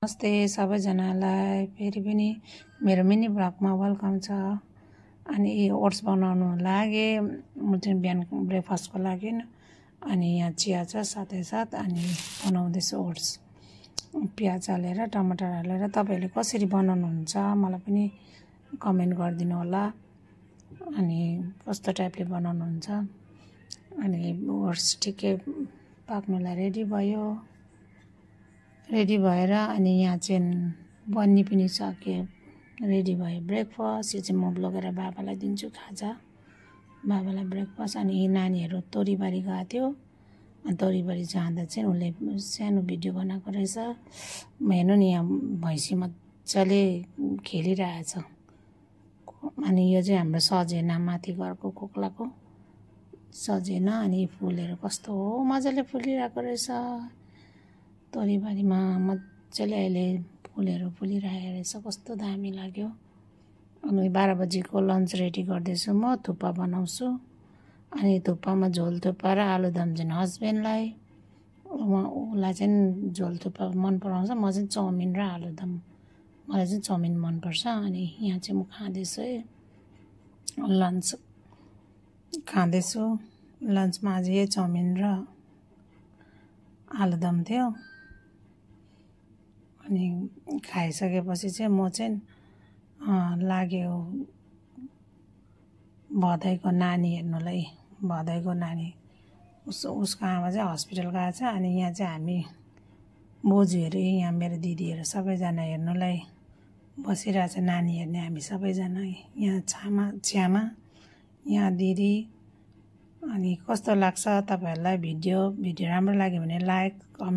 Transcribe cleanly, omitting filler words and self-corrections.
नमस्ते सबैजनालाई फेरि पनि मेरो मिनी ब्लगमा वेलकम छ। अनि ओट्स बनाउनु लागे म चाहिँ बिहान ब्रेकफास्टको लागि अनि यहाँ चिया छ साथै साथ अनि बनाउँदैछु ओट्स। प्याज हालेर टमाटर हालेर तपाईहरुले कसरी बनाउनुहुन्छ मलाई पनि कमेन्ट गरिदिनु होला। अनि कस्तो टाइपले बनाउनुहुन्छ। अनि ओट्स ठिकै पाक्नुलाई रेडी भएर अनि यहाँ चाहिँ बन्नी पनि सक्यो। रेडी भयो ब्रेकफास्ट। यो चाहिँ म लगेर बाबालाई दिन्छु खाजा। बाबालाई ब्रेकफास्ट। अनि नानीहरू तोरीबारी गएको थियो। तोरीबारी जाँदा चाहिँ उसले सानो भिडियो बनाएको रहेछ। म हेर्नु नि यहाँ भैँसी मजाले खेलिरहेछ। अनि यो चाहिँ हाम्रो सजेना माथि घरको कोक्लाको सजेना। अनि फुलहरू कस्तो मजाले फुलिरहेको रहेछ। तोरीबारीमा मजाले अहिले फुलहरू फुलिरहेको रहेछ। कस्तो दामी लाग्यो। अनि 12 बजेको लन्च रेडी गर्दैछु। म थुक्पा बनाउँछु। अनि थुक्पामा झोल थुक्पा र आलुदम चाहिँ हस्बेन्डलाई उसलाई चाहिँ झोल थुक्पा मन पराउँछ। म चाहिँ चाउमिन र आलुदम। मलाई चाहिँ चाउमिन मनपर्छ। अनि यहाँ चाहिँ म खाँदैछु है लन्च खाँदैछु। लन्चमा आज यही चाउमिन र आलुदम थियो। अनि खाइसकेपछि चाहिँ म चाहिँ लाग्यो भदैको नानी हेर्नुलाई। भदैको नानी उसको आमा चाहिँ हस्पिटल गएको छ। अनि यहाँ चाहिँ हामी बोजूहरू यहाँ मेरो दिदीहरू सबैजना हेर्नुलाई बसिरहेछ। नानी हेर्ने हामी सबैजना यहाँ छ्यामा यहाँ दिदी। अनि कस्तो लाग्छ तपाईहरुलाई भिडियो राम्रो लाग्यो भने लाइक कमेन्ट